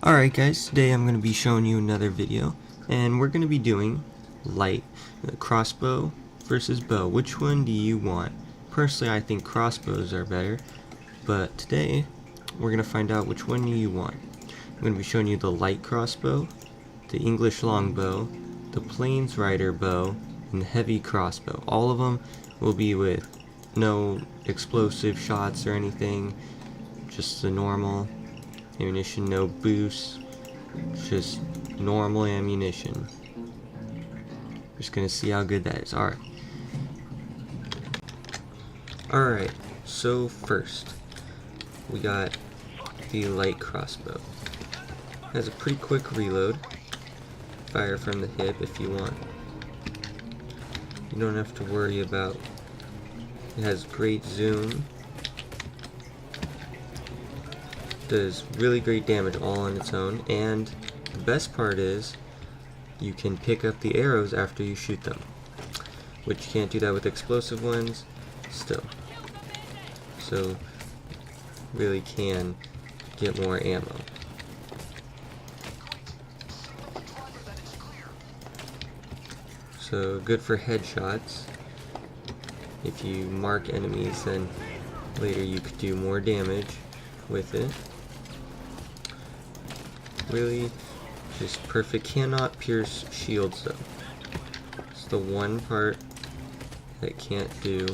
Alright guys, today I'm going to be showing you another video, and we're going to be doing light, crossbow versus bow. Which one do you want? Personally, I think crossbows are better, but today we're going to find out which one do you want. I'm going to be showing you the light crossbow, the English longbow, the plains rider bow, and the heavy crossbow. All of them will be with no explosive shots or anything, just the normal ammunition, no boost, just normal ammunition. Just gonna see how good that is. Alright, so first we got the light crossbow. It has a pretty quick reload. Fire from the hip if you want. You don't have to worry about. It has great zoom. Does really great damage all on its own, and the best part is you can pick up the arrows after you shoot them, which you can't do that with explosive ones still. So really can get more ammo. So good for headshots. If you mark enemies, then later you could do more damage with it. Really just perfect. Cannot pierce shields though. It's the one part that can't do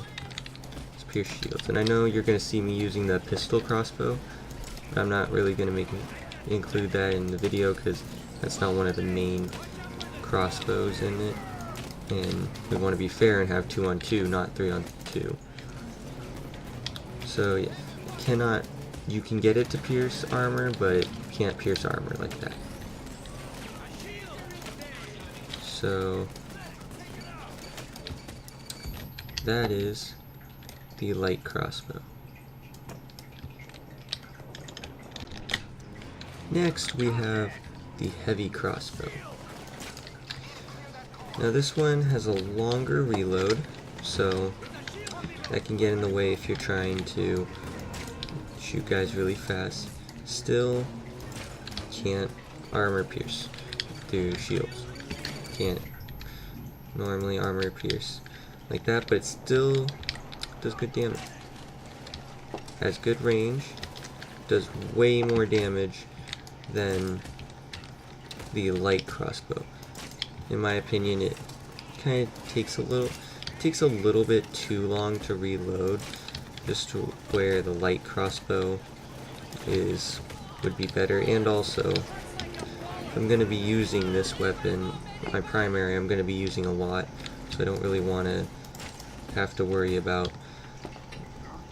is pierce shields. And I know you're going to see me using the pistol crossbow, but I'm not really going to include that in the video because that's not one of the main crossbows in it. And we want to be fair and have 2-on-2, not 3-on-2. So yeah, cannot. You can get it to pierce armor, but it can't pierce armor like that. So that is the light crossbow. Next we have the heavy crossbow. Now this one has a longer reload, so that can get in the way if you're trying to shoot guys really fast. Still can't armor pierce through shields. Can't normally armor pierce like that, but it still does good damage. Has good range, does way more damage than the light crossbow. In my opinion, it kind of takes a little bit too long to reload, just to where the light crossbow would be better. And also, I'm going to be using this weapon, my primary, I'm going to be using a lot, so I don't really want to have to worry about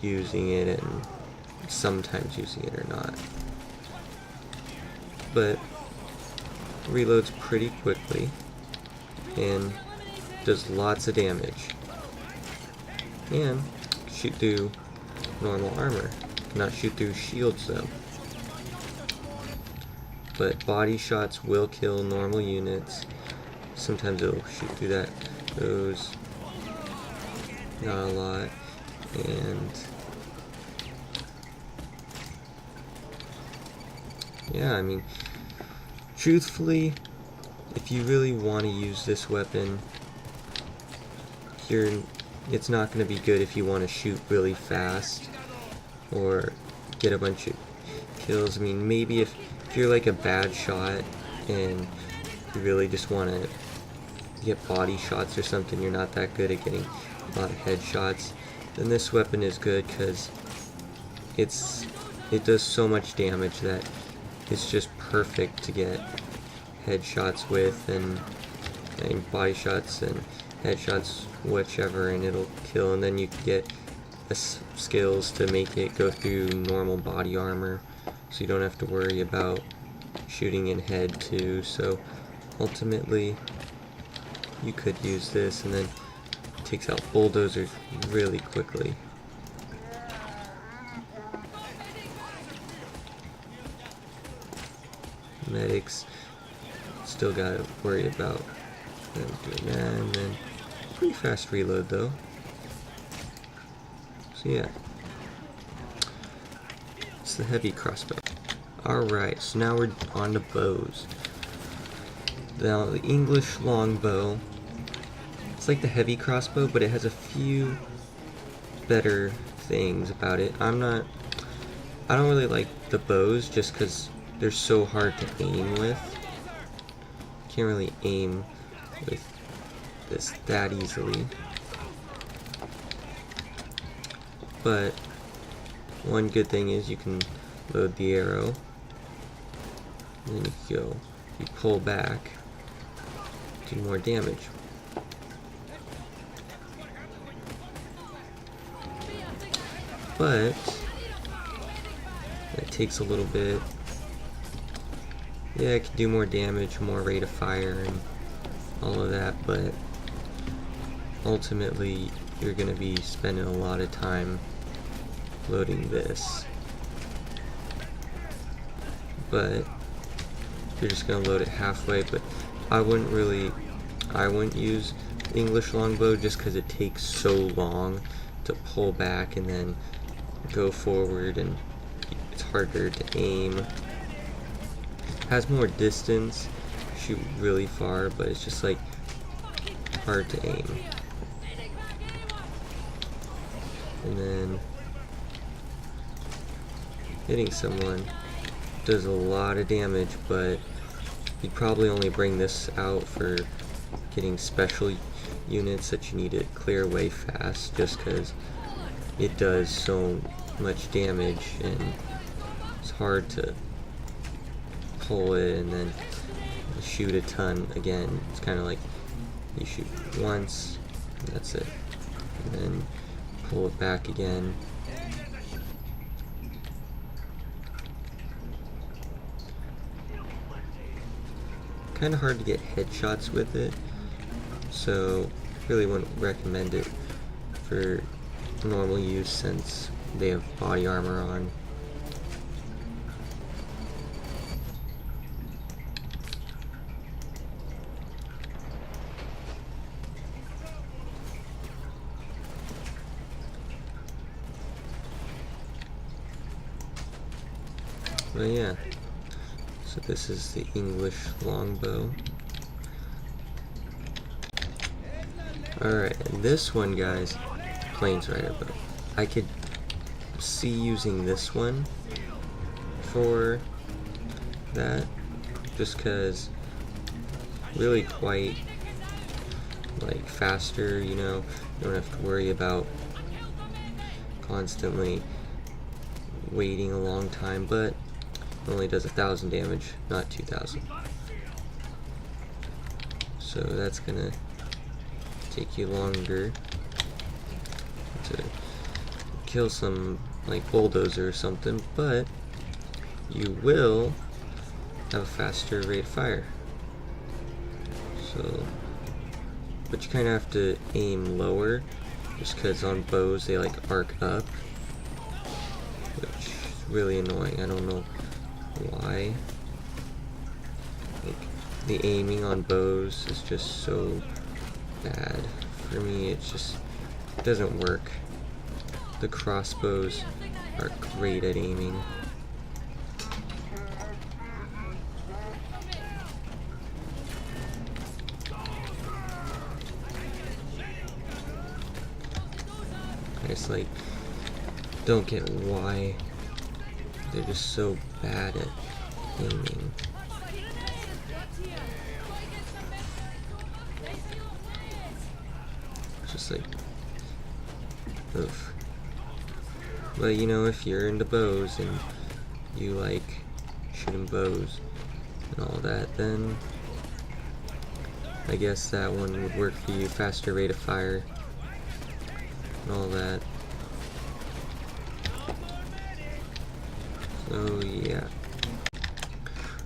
using it and sometimes using it or not. But reloads pretty quickly and does lots of damage, and shoot through normal armor. Not shoot through shields though. But body shots will kill normal units. Sometimes it'll shoot through those. Not a lot. And yeah, I mean, truthfully, if you really want to use this weapon, it's not going to be good if you want to shoot really fast or get a bunch of kills. I mean, maybe if you're like a bad shot and you really just want to get body shots or something, you're not that good at getting a lot of headshots, then this weapon is good because it does so much damage that it's just perfect to get headshots with, and body shots and headshots, whichever, and it'll kill. And then you can get skills to make it go through normal body armor, so you don't have to worry about shooting in head too. So ultimately you could use this, and then it takes out bulldozers really quickly. Medics still gotta worry about them doing that, and then pretty fast reload though. So yeah, it's the heavy crossbow. Alright, so now we're on to bows. Now, the English longbow, it's like the heavy crossbow, but it has a few better things about it. I don't really like the bows just because they're so hard to aim with. Can't really aim with this that easily. But one good thing is you can load the arrow, and then you pull back, do more damage. But it takes a little bit. Yeah, it can do more damage, more rate of fire, and all of that, but ultimately you're going to be spending a lot of time loading this. But you're just going to load it halfway, but I wouldn't use English longbow just because it takes so long to pull back and then go forward, and it's harder to aim. Has more distance, shoot really far, but it's just like hard to aim. And then hitting someone does a lot of damage, but you'd probably only bring this out for getting special units that you need to clear away fast, just because it does so much damage and it's hard to pull it and then shoot a ton again. It's kind of like you shoot once and that's it, and then pull it back again. Kind of hard to get headshots with it, so really wouldn't recommend it for normal use since they have body armor on. But yeah, so this is the English longbow. Alright, and this one, guys, Plains Rider bow. I could see using this one for that, just because really quite like faster, you know, you don't have to worry about constantly waiting a long time, but only does 1,000 damage, not 2,000. So that's gonna take you longer to kill some like bulldozer or something, but you will have a faster rate of fire. So, but you kind of have to aim lower, just because on bows they like arc up, which is really annoying. I don't know why. Like, the aiming on bows is just so bad for me. It just doesn't work. The crossbows are great at aiming. I just like don't get why they're just so bad at aiming. It's just like, oof. But you know, if you're into bows and you like shooting bows and all that, then I guess that one would work for you. Faster rate of fire and all that. So yeah.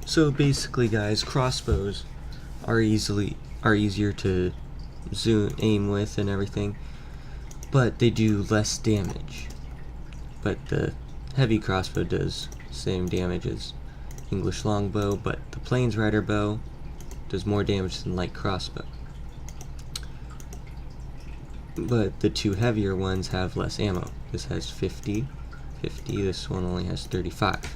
So basically, guys, crossbows are easier to aim with and everything, but they do less damage. But the heavy crossbow does the same damage as English longbow, but the Plains Rider bow does more damage than light crossbow. But the two heavier ones have less ammo. This has 50, this one only has 35.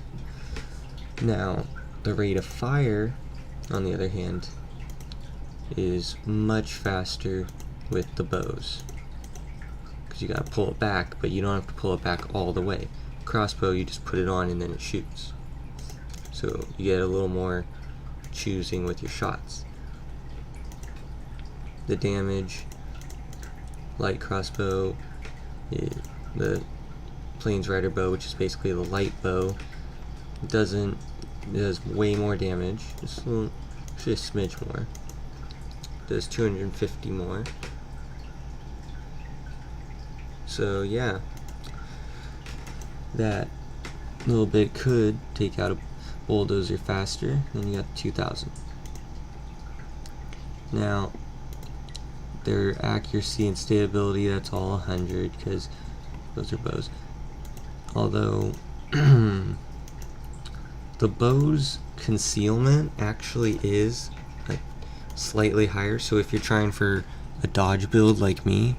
Now, the rate of fire, on the other hand, is much faster with the bows. Because you gotta pull it back, but you don't have to pull it back all the way. Crossbow, you just put it on and then it shoots. So you get a little more choosing with your shots. The damage, light crossbow, the Plains Rider bow, which is basically the light bow, does way more damage, just actually a smidge more. Does 250 more. So yeah, that little bit could take out a bulldozer faster. Then you got 2000. Now their accuracy and stability, that's all 100 because those are bows. Although the bow's concealment actually is like slightly higher, so if you're trying for a dodge build like me,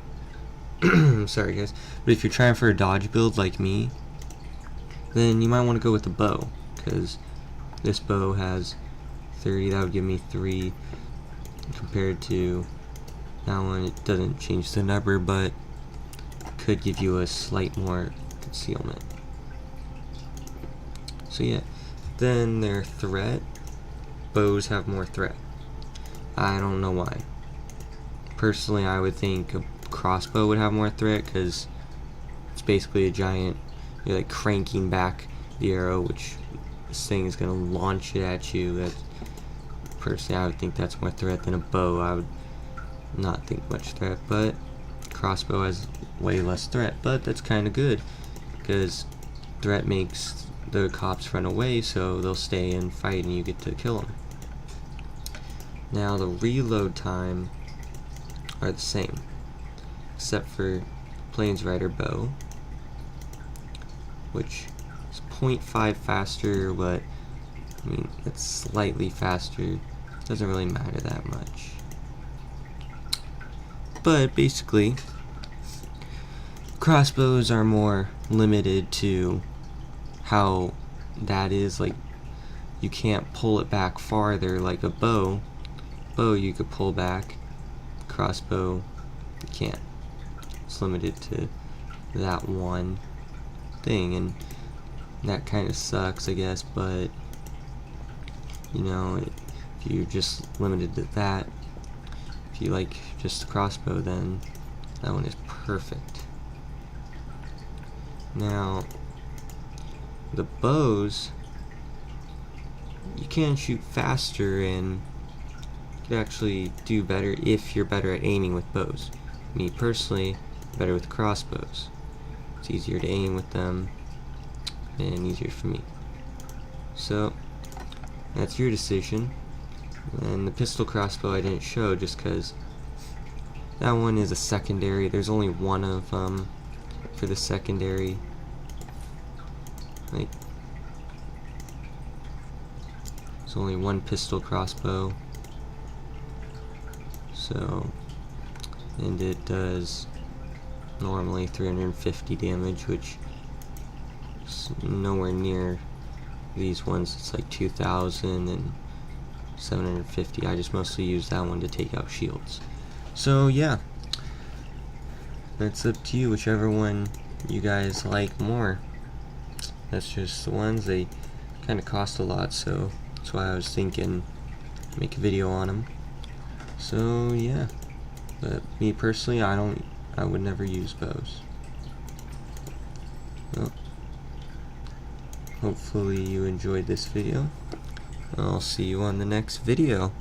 sorry guys, but if you're trying for a dodge build like me, then you might want to go with the bow, because this bow has 30, that would give me 3, compared to that one. It doesn't change the number, but could give you a slight more concealment. So yeah, then their threat, bows have more threat. I don't know why. Personally, I would think a crossbow would have more threat because it's basically a giant, you're like cranking back the arrow, which this thing is going to launch it at you. That, personally, I would think that's more threat than a bow. I would not think much threat, but crossbow has way less threat, but that's kind of good because threat makes the cops run away, so they'll stay and fight and you get to kill them. Now the reload time are the same, except for Plains Rider bow, which is 0.5 faster, but I mean it's slightly faster, doesn't really matter that much. But basically, crossbows are more limited to how that is. Like, you can't pull it back farther like a bow. Bow you could pull back, crossbow you can't. It's limited to that one thing, and that kind of sucks, I guess, but you know, if you're just limited to that, if you like just the crossbow, then that one is perfect. Now the bows, you can shoot faster and you can actually do better if you're better at aiming with bows. Me personally, better with crossbows. It's easier to aim with them and easier for me. So that's your decision. And the pistol crossbow I didn't show just because that one is a secondary. There's only one of them for the secondary. Like, there's only one pistol crossbow. So, and it does normally 350 damage, which is nowhere near these ones. It's like 2,000 and 750. I just mostly use that one to take out shields. So yeah, that's up to you, whichever one you guys like more. That's just the ones. They kind of cost a lot, so that's why I was thinking make a video on them. So yeah, but me personally, I would never use bows. Well, hopefully you enjoyed this video. I'll see you on the next video.